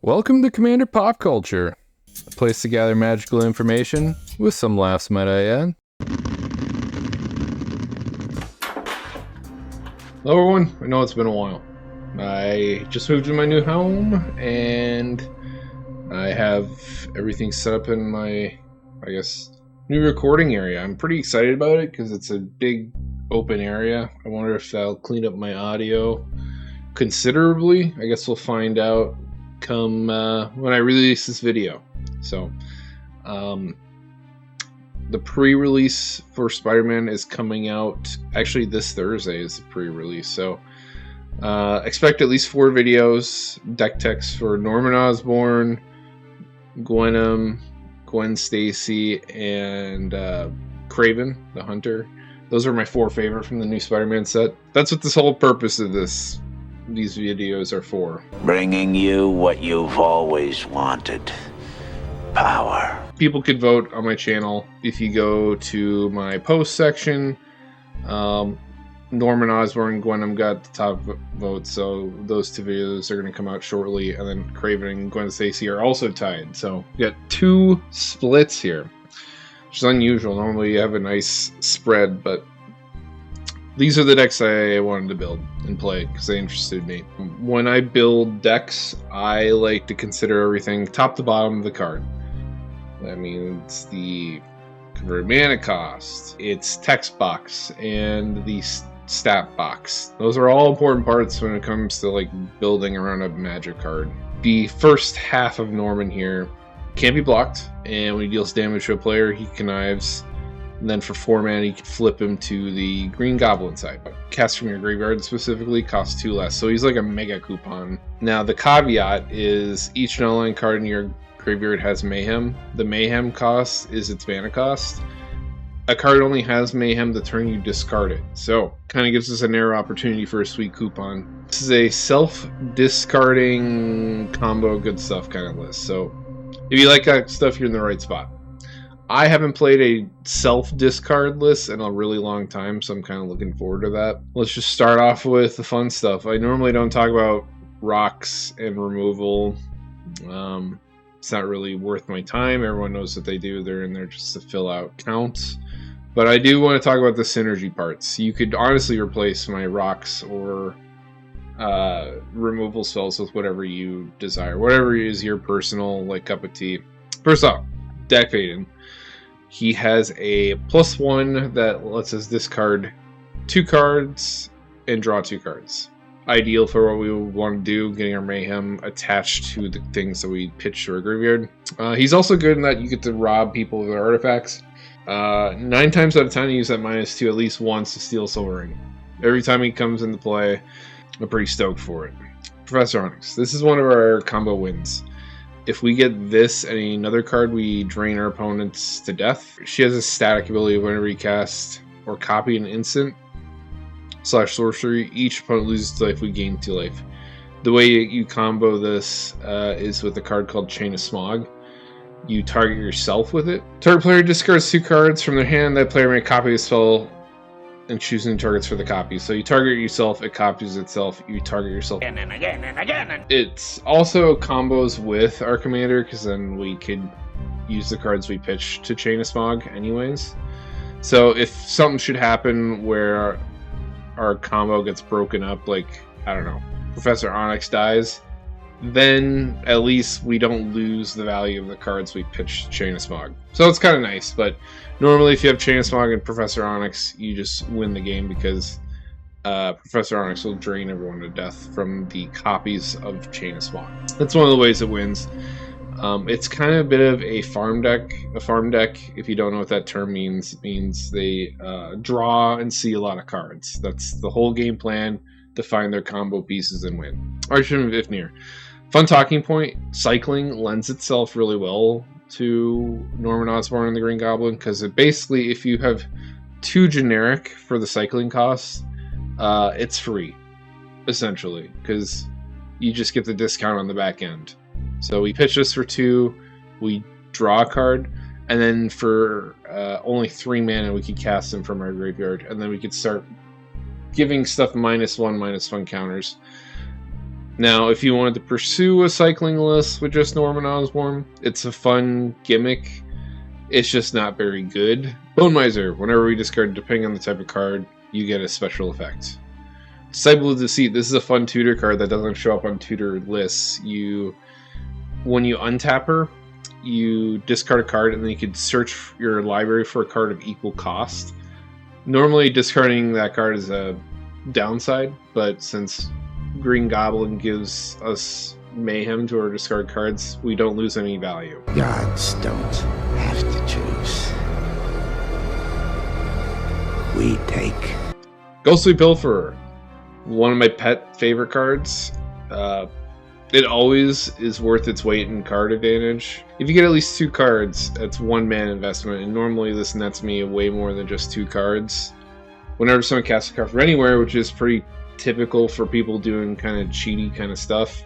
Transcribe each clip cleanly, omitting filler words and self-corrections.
Welcome to Commander Pop Culture, a place to gather magical information with some laughs, might I add. Hello everyone, I know it's been a while. I just moved to my new home and I have everything set up in my, new recording area. I'm pretty excited about it because it's a big open area. I wonder if that'll clean up my audio considerably. I guess we'll find out come when I release this video. So the pre-release for Spider-Man is coming out actually this Thursday is the pre-release, so expect at least 4 videos, deck techs for Norman Osborn, Gwen Stacy, and Kraven the Hunter. Those are my 4 favorite from the new Spider-Man set. That's what this whole purpose of these videos are for. Bringing you what you've always wanted. Power. People could vote on my channel. If you go to my post section, Norman Osborn and Gwen got the top votes, so those 2 videos are going to come out shortly, and then Kraven and Gwen Stacy are also tied. So we got 2 splits here, which is unusual. Normally you have a nice spread, but these are the decks I wanted to build and play because they interested me. When I build decks, I like to consider everything top to bottom of the card. That means the converted mana cost, its text box, and the stat box. Those are all important parts when it comes to like building around a magic card. The first half of Norman here can't be blocked, and when he deals damage to a player, he connives. And then for 4 mana, you can flip him to the Green Goblin side. Cast from your graveyard specifically costs 2 less, so he's like a mega coupon. Now the caveat is each null card in your graveyard has Mayhem. The Mayhem cost is its mana cost. A card only has Mayhem the turn you discard it, so kind of gives us a narrow opportunity for a sweet coupon. This is a self-discarding combo good stuff kind of list, so if you like that stuff, you're in the right spot. I haven't played a self-discard list in a really long time, so I'm kind of looking forward to that. Let's just start off with the fun stuff. I normally don't talk about rocks and removal. It's not really worth my time. Everyone knows what they do. They're in there just to fill out counts. But I do want to talk about the synergy parts. You could honestly replace my rocks or removal spells with whatever you desire. Whatever is your personal cup of tea. First off, Deck Vaden. He has a +1 that lets us discard 2 cards and draw 2 cards. Ideal for what we would want to do, getting our Mayhem attached to the things that we pitch to our graveyard. He's also good in that you get to rob people of their artifacts. 9 times out of 10, you use that -2 at least once to steal Soul Ring. Every time he comes into play, I'm pretty stoked for it. Professor Onyx. This is one of our combo wins. If we get this and another card, we drain our opponents to death. She has a static ability of whenever you cast or copy an instant / sorcery, each opponent loses life, we gain 2 life. The way you combo this is with a card called Chain of Smog. You target yourself with it. Target player discards 2 cards from their hand. That player may copy a spell and choose new targets for the copy. So you target yourself, it copies itself, you target yourself Again and again and again. It's also combos with our commander, because then we could use the cards we pitch to Chain of Smog anyways. So if something should happen where our combo gets broken up, like, I don't know, Professor Onyx dies, then at least we don't lose the value of the cards we pitch to Chain of Smog. So it's kind of nice, but normally if you have Chain of Smog and Professor Onyx, you just win the game because Professor Onyx will drain everyone to death from the copies of Chain of Smog. That's one of the ways it wins. It's kind of a bit of a farm deck. A farm deck, if you don't know what that term means, it means they draw and see a lot of cards. That's the whole game plan, to find their combo pieces and win. Archon of Ifnir. Fun talking point, cycling lends itself really well to Norman Osborn and the Green Goblin, because it basically, if you have 2 generic for the cycling costs, it's free, essentially, because you just get the discount on the back end. So we pitch this for 2, we draw a card, and then for only 3 mana we could cast them from our graveyard, and then we could start giving stuff -1/-1 counters. Now, if you wanted to pursue a cycling list with just Norman Osborn, it's a fun gimmick. It's just not very good. Bone Miser, whenever we discard, depending on the type of card, you get a special effect. Disciple of Deceit, this is a fun tutor card that doesn't show up on tutor lists. When you untap her, you discard a card and then you can search your library for a card of equal cost. Normally discarding that card is a downside, but since Green Goblin gives us mayhem to our discard cards, we don't lose any value. Gods don't have to choose. We take. Ghostly Pilferer, one of my pet favorite cards. It always is worth its weight in card advantage. If you get at least 2 cards, that's 1 mana investment, and normally this nets me way more than just 2 cards. Whenever someone casts a card from anywhere, which is pretty typical for people doing kind of cheaty kind of stuff,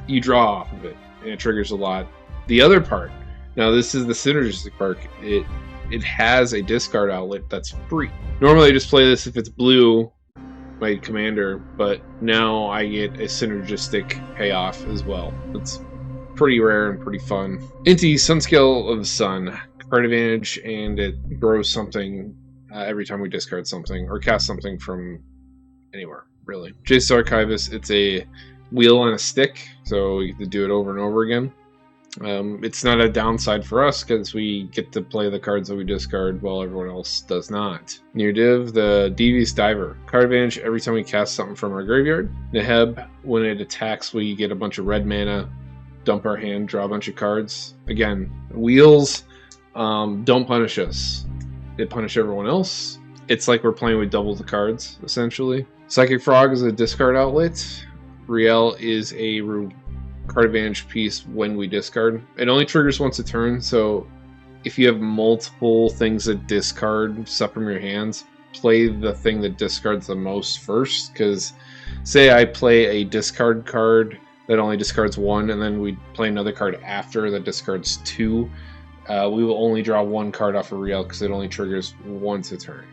you draw off of it, and it triggers a lot. The other part, now this is the synergistic part, it has a discard outlet that's free. Normally I just play this if it's blue, my commander, but now I get a synergistic payoff as well. It's pretty rare and pretty fun. Inti, Sunscale of the Sun, card advantage, and it grows something every time we discard something or cast something from anywhere, really. Jace's Archivist, it's a wheel on a stick, so you get to do it over and over again. It's not a downside for us because we get to play the cards that we discard while everyone else does not. Near Div, the Devious Diver. Card advantage every time we cast something from our graveyard. Neheb, when it attacks, we get a bunch of red mana, dump our hand, draw a bunch of cards. Again, wheels don't punish us. They punish everyone else. It's like we're playing with double the cards, essentially. Psychic Frog is a discard outlet. Riel is a card advantage piece when we discard. It only triggers once a turn, so if you have multiple things that discard stuff from your hands, play the thing that discards the most first, because say I play a discard card that only discards 1, and then we play another card after that discards 2, we will only draw 1 card off of Riel because it only triggers once a turn.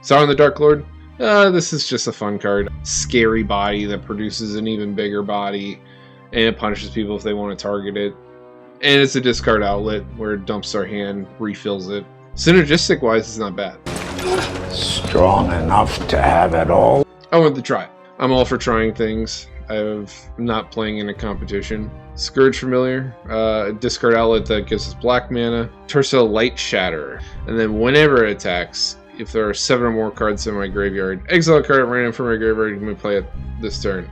Sauron the Dark Lord, this is just a fun card. Scary body that produces an even bigger body, and it punishes people if they want to target it. And it's a discard outlet where it dumps our hand, refills it. Synergistic wise, it's not bad. Strong enough to have it all. I want to try it. I'm all for trying things. I'm not playing in a competition. Scourge Familiar, discard outlet that gives us black mana. Tercel Light Shatter. And then whenever it attacks, if there are 7 or more cards in my graveyard, exile a card at random from my graveyard and we play it this turn.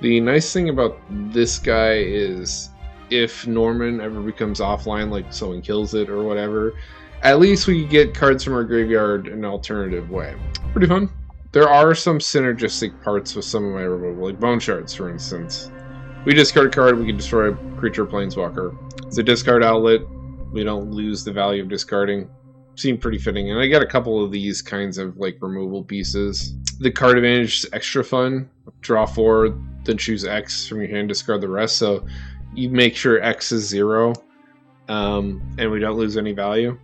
The nice thing about this guy is if Norman ever becomes offline, like someone kills it or whatever, at least we get cards from our graveyard in an alternative way. Pretty fun. There are some synergistic parts with some of my removal, like Bone Shards, for instance. We discard a card, we can destroy a creature or planeswalker. It's a discard outlet. We don't lose the value of discarding. Seemed pretty fitting, and I got a couple of these kinds of like removal pieces. The card advantage is extra fun. Draw 4, then choose X from your hand, discard the rest. So you make sure X is 0, and we don't lose any value.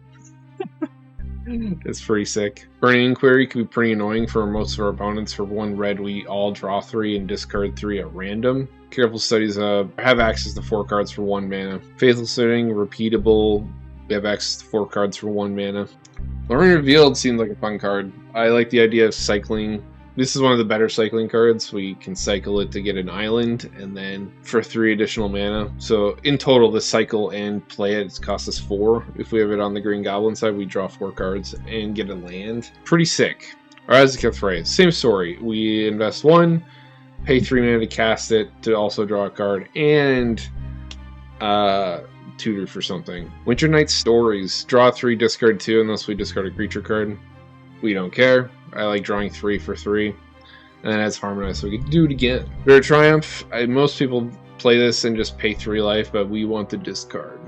It's pretty sick. Burning Inquiry can be pretty annoying for most of our opponents. For 1 red, we all draw 3 and discard 3 at random. Careful Studies have access to 4 cards for 1 mana. Faithful Studying, repeatable. We have access to 4 cards for 1 mana. Lorraine Revealed seemed like a fun card. I like the idea of cycling. This is one of the better cycling cards. We can cycle it to get an island, and then for 3 additional mana. So in total, the cycle and play it costs us 4. If we have it on the Green Goblin side, we draw 4 cards and get a land. Pretty sick. Razaketh Ray, same story. We invest 1, pay 3 mana to cast it, to also draw a card, and tutor for something. Winter Night Stories, draw 3, discard 2 unless we discard a creature card. We don't care. I like drawing 3 for 3. And then it's Harmonize, so we can do it again. Rare Triumph, most people play this and just pay 3 life, but we want to discard.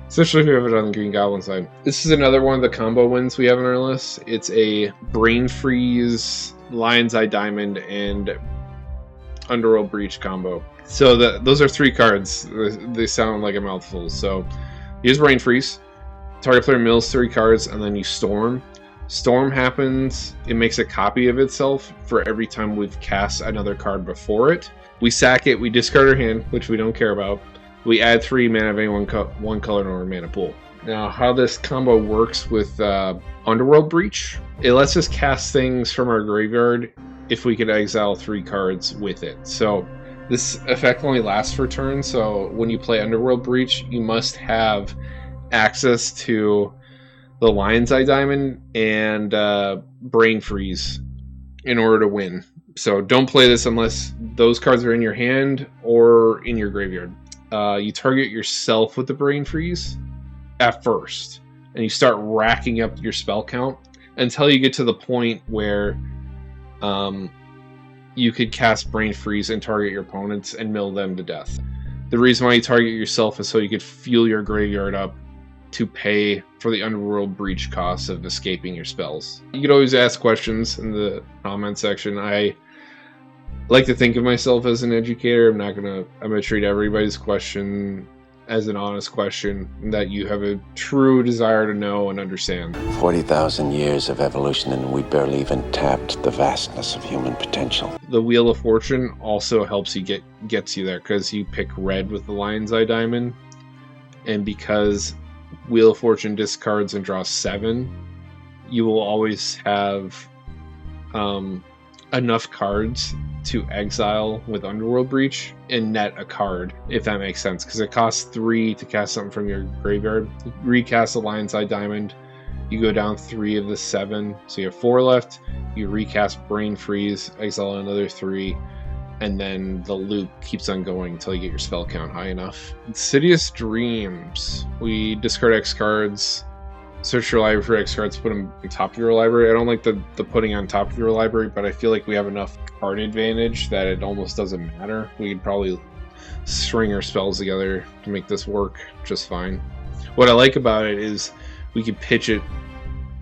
Especially if we have it on the Green Goblin side. This is another one of the combo wins we have on our list. It's a Brain Freeze, Lion's Eye Diamond, and Underworld Breach combo. So those are 3 cards. They sound like a mouthful. So use Brain Freeze. Target player mills 3 cards, and then you storm. Storm happens, it makes a copy of itself for every time we've cast another card before it. We sack it, we discard our hand, which we don't care about. We add 3 mana of any one color in our mana pool. Now, how this combo works with Underworld Breach, it lets us cast things from our graveyard if we could exile 3 cards with it. So this effect only lasts for turns, so when you play Underworld Breach, you must have access to the Lion's Eye Diamond and Brain Freeze in order to win. So don't play this unless those cards are in your hand or in your graveyard. You target yourself with the Brain Freeze at first, and you start racking up your spell count until you get to the point where you could cast Brain Freeze and target your opponents and mill them to death. The reason why you target yourself is so you could fuel your graveyard up to pay for the Underworld Breach cost of escaping your spells. You could always ask questions in the comment section. I like to think of myself as an educator. I'm gonna treat everybody's question as an honest question that you have a true desire to know and understand. 40,000 years of evolution and we barely even tapped the vastness of human potential. The Wheel of Fortune also helps you gets you there because you pick red with the Lion's Eye Diamond, and because Wheel of Fortune discards and draws 7, you will always have enough cards to exile with Underworld Breach and net a card, if that makes sense, because it costs 3 to cast something from your graveyard. Recast the Lion's Eye Diamond, you go down 3 of the 7, so you have 4 left. You recast Brain Freeze, exile another 3, and then the loop keeps on going until you get your spell count high enough. Insidious Dreams. We discard X cards, search your library for X cards, put them on top of your library. I don't like the putting on top of your library, but I feel like we have enough card advantage that it almost doesn't matter. We could probably string our spells together to make this work just fine. What I like about it is we could pitch it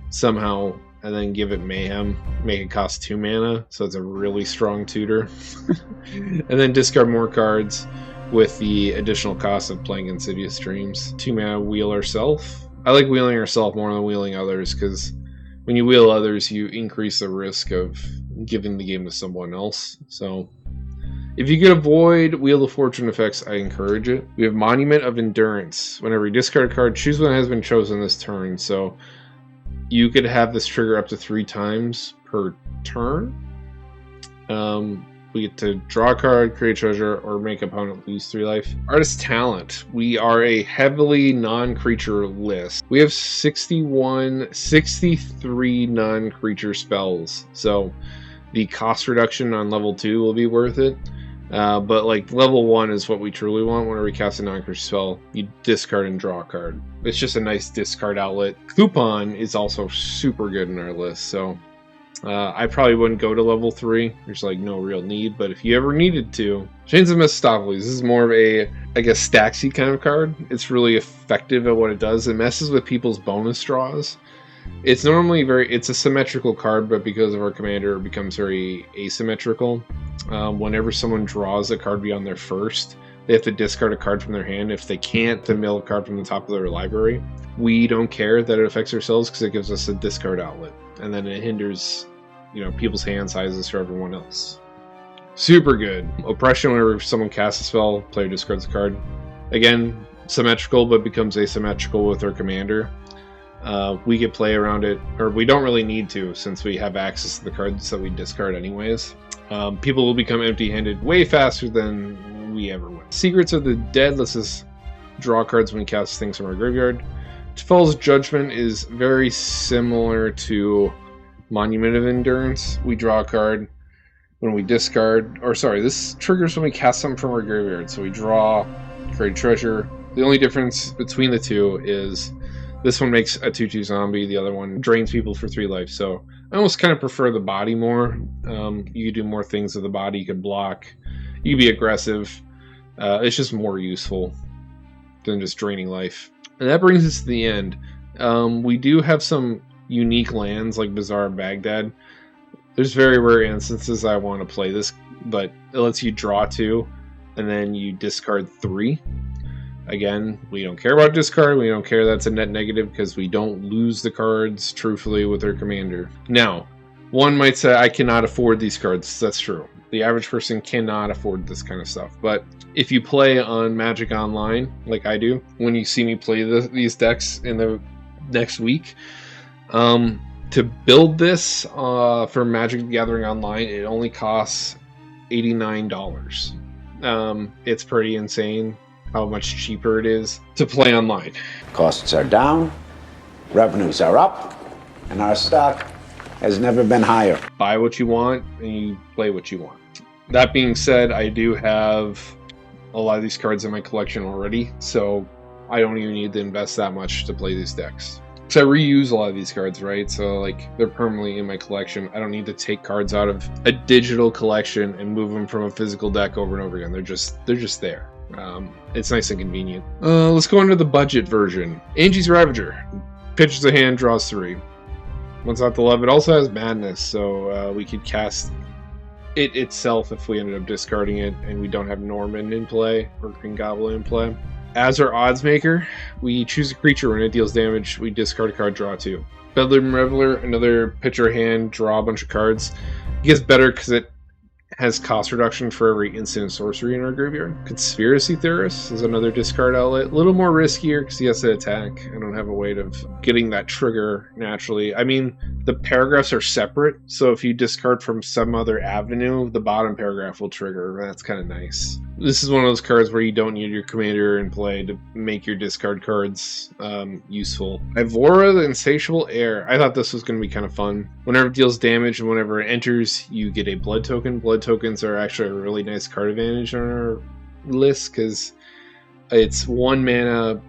somehow and then give it Mayhem, make it cost 2 mana, so it's a really strong tutor. And then discard more cards with the additional cost of playing Insidious Dreams. 2 mana, wheel ourselves. I like wheeling ourselves more than wheeling others, because when you wheel others, you increase the risk of giving the game to someone else. So if you could avoid Wheel of Fortune effects, I encourage it. We have Monument of Endurance. Whenever you discard a card, choose one that has been chosen this turn. So you could have this trigger up to 3 times per turn. We get to draw a card, create a treasure, or make opponent lose 3 life. Artist Talent. We are a heavily non-creature list. We have 63 non-creature spells. So the cost reduction on level 2 will be worth it. But like level 1 is what we truly want. Whenever we cast a non-creature spell, you discard and draw a card. It's just a nice discard outlet. Coupon is also super good in our list. So I probably wouldn't go to level 3. There's like no real need, but if you ever needed to, Chains of Mephistopheles. This is more of a, I guess, Staxy kind of card. It's really effective at what it does. It messes with people's bonus draws. It's normally it's a symmetrical card, but because of our commander, it becomes very asymmetrical. Whenever someone draws a card beyond their first, they have to discard a card from their hand. If they can't, to mill a card from the top of their library. We don't care that it affects ourselves because it gives us a discard outlet, and then it hinders, people's hand sizes for everyone else. Super good. Oppression. Whenever someone casts a spell, player discards a card. Again, symmetrical, but becomes asymmetrical with our commander. We could play around it, or we don't really need to, since we have access to the cards that we discard anyways. People will become empty-handed way faster than we ever would. Secrets of the Dead lets us draw cards when we cast things from our graveyard. Tefell's Judgment is very similar to Monument of Endurance. We draw a card when we discard, this triggers when we cast something from our graveyard. So we draw, create treasure. The only difference between the two is this one makes a 2/2 zombie, the other one drains people for 3 life. So I almost kind of prefer the body more. You could do more things with the body. You could block, you could be aggressive. It's just more useful than just draining life. And that brings us to the end. We do have some unique lands like Bazaar of Baghdad. There's very rare instances I want to play this, but it lets you draw 2 and then you discard 3. Again, we don't care about discard. We don't care that's a net negative because we don't lose the cards truthfully with our commander. Now, one might say I cannot afford these cards. That's true. The average person cannot afford this kind of stuff. But if you play on Magic Online, like I do, when you see me play these decks in the next week, to build this for Magic the Gathering Online, it only costs $89. It's pretty insane how much cheaper it is to play online. Costs are down, revenues are up, and our stock has never been higher. Buy what you want and you play what you want. That being said, I do have a lot of these cards in my collection already, so I don't even need to invest that much to play these decks. So I reuse a lot of these cards, right? So like they're permanently in my collection. I don't need to take cards out of a digital collection and move them from a physical deck over and over again. They're just there. It's nice and convenient. Let's go into the budget version. Angie's Ravager. Pitches a hand, draws 3. What's not to love? It also has Madness, so we could cast it itself if we ended up discarding it and we don't have Norman in play or Green Goblin in play. As our odds maker, we choose a creature when it deals damage. We discard a card, draw 2. Bedlam Reveler, another pitcher hand, draw a bunch of cards. It gets better because it has cost reduction for every instant sorcery in our graveyard. Conspiracy Theorist is another discard outlet. A little more riskier because he has to attack. I don't have a way of getting that trigger naturally. I mean, the paragraphs are separate, so if you discard from some other avenue, the bottom paragraph will trigger. That's kind of nice. This is one of those cards where you don't need your commander in play to make your discard cards useful. Ivora, the Insatiable Heir. I thought this was going to be kind of fun. Whenever it deals damage and whenever it enters, you get a blood token. Blood tokens are actually a really nice card advantage on our list because it's 1 mana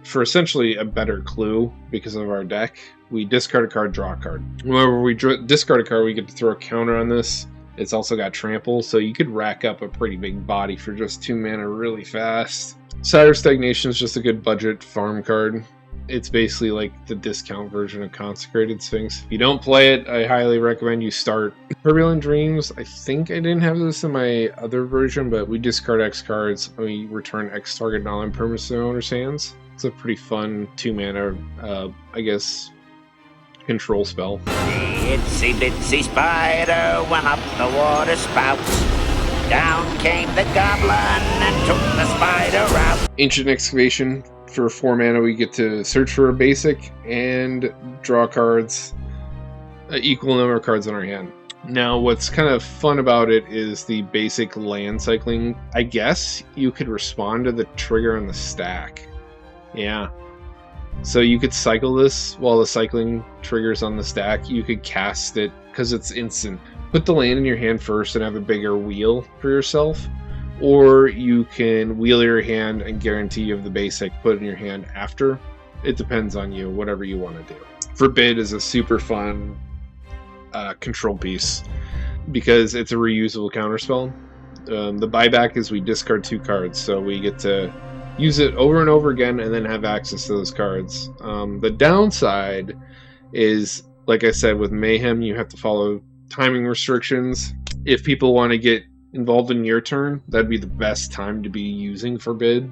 for essentially a better clue because of our deck. We discard a card, draw a card. Whenever we discard a card, we get to throw a counter on this. It's also got trample, so you could rack up a pretty big body for just 2 mana really fast. Cider Stagnation is just a good budget farm card. It's basically like the discount version of Consecrated Sphinx. If you don't play it, I highly recommend you start. Turbulent Dreams, I think I didn't have this in my other version, but we discard X cards and we return X target non-permanent to the owner's hands. It's a pretty fun 2 mana, I guess, control spell. Itsy bitsy spider went up the water spouts. Down came the goblin and took the spider out. Ancient Excavation. For 4 mana, we get to search for a basic and draw cards, equal number of cards in our hand. Now, what's kind of fun about it is the basic land cycling. I guess you could respond to the trigger on the stack. Yeah. So you could cycle this while the cycling triggers on the stack. You could cast it because it's instant. Put the land in your hand first and have a bigger wheel for yourself. Or you can wheel your hand and guarantee you have the basic put in your hand after. It depends on you, whatever you want to do. Forbid is a super fun control piece because it's a reusable counterspell. The buyback is we discard 2 cards, so we get to use it over and over again and then have access to those cards. The downside is, like I said, with Mayhem, you have to follow timing restrictions. If people want to get involved in your turn, that'd be the best time to be using Forbid,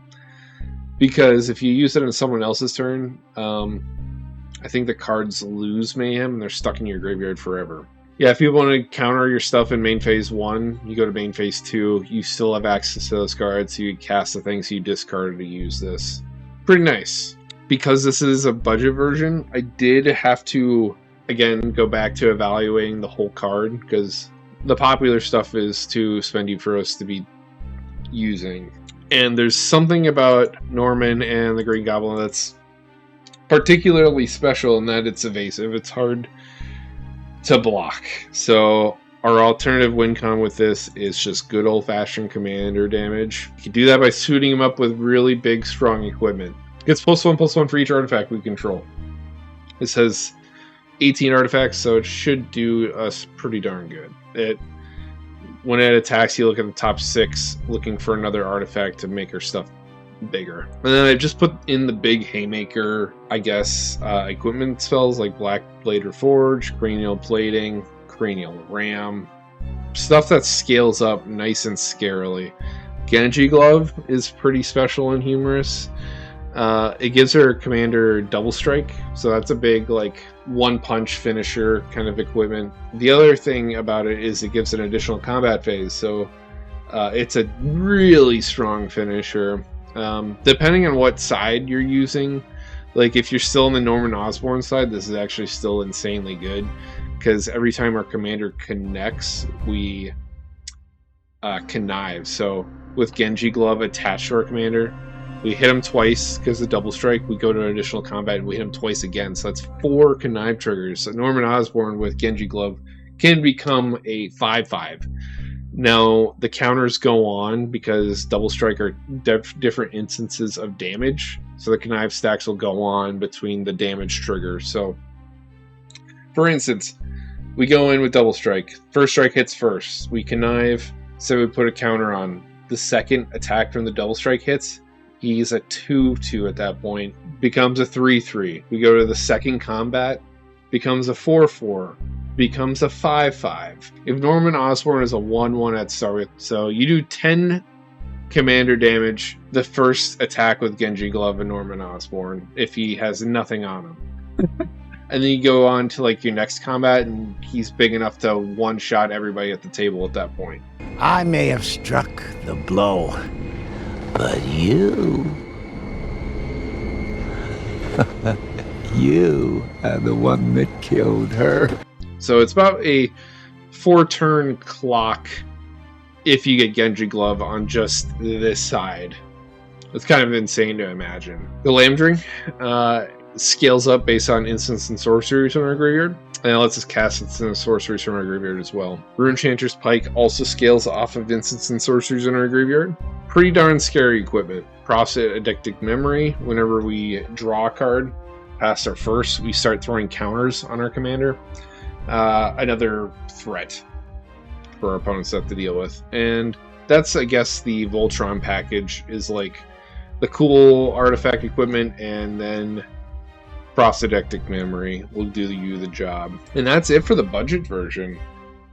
because if you use it on someone else's turn, I think the cards lose Mayhem and they're stuck in your graveyard forever. Yeah, if you want to counter your stuff in main phase 1, you go to main phase 2, you still have access to those cards, so you cast the things you discarded to use this. Pretty nice. Because this is a budget version, I did have to, again, go back to evaluating the whole card, because the popular stuff is too spendy for us to be using. And there's something about Norman and the Green Goblin that's particularly special in that it's evasive. It's hard to block. So our alternative win con with this is just good old-fashioned commander damage. You can do that by suiting him up with really big, strong equipment. Gets +1/+1 for each artifact we control. This has 18 artifacts, so it should do us pretty darn good. When it attacks, you look at the top 6, looking for another artifact to make our stuff bigger. And then I just put in the big haymaker, I guess, equipment spells like Black Blade Reforge, Cranial Plating, Cranial Ram, stuff that scales up nice and scarily. Genji Glove is pretty special and humorous. It gives her commander double strike, so that's a big like one punch finisher kind of equipment. The other thing about it is it gives an additional combat phase, so it's a really strong finisher. Depending on what side you're using, like if you're still on the Norman Osborn side, this is actually still insanely good, because every time our commander connects, we connive. So with Genji Glove attached to our commander, we hit him twice because of double strike, we go to additional combat and we hit him twice again. So that's 4 connive triggers. So Norman Osborn with Genji Glove can become a 5/5. Now the counters go on because double strike are different instances of damage. So the connive stacks will go on between the damage triggers. So for instance, we go in with double strike. First strike hits first. We connive, so we put a counter on. The second attack from the double strike hits. He's a 2/2 at that point, becomes a 3/3. We go to the second combat, becomes a 4/4, becomes a 5/5. If Norman Osborn is a 1/1 at start, so you do 10 commander damage the first attack with Genji Glove and Norman Osborn if he has nothing on him. And then you go on to like your next combat and he's big enough to one-shot everybody at the table at that point. I may have struck the blow, but you are the one that killed her. So it's about a 4-turn clock if you get Genji Glove on just this side. It's kind of insane to imagine. The Lamdring scales up based on instants and sorceries from our graveyard, and it lets us cast instants and sorceries from our graveyard as well. Runechanter's Pike also scales off of instants and sorceries in our graveyard. Pretty darn scary equipment. Prophetic Memory, whenever we draw a card past our first, we start throwing counters on our commander. Another threat for our opponents to have to deal with. And that's, I guess, the Voltron package is like the cool artifact equipment, and then Prophetic Memory will do you the job. And that's it for the budget version.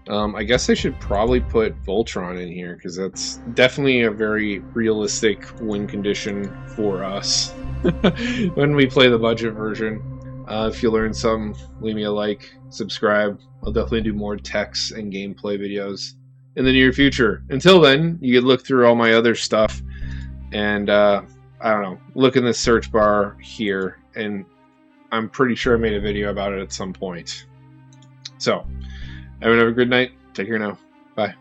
I guess I should probably put Voltron in here because that's definitely a very realistic win condition for us when we play the budget version. If you learned something, leave me a like, subscribe. I'll definitely do more text and gameplay videos in the near future. Until then, you can look through all my other stuff and, I don't know, look in the search bar here, and I'm pretty sure I made a video about it at some point. So, everyone have a good night. Take care now. Bye.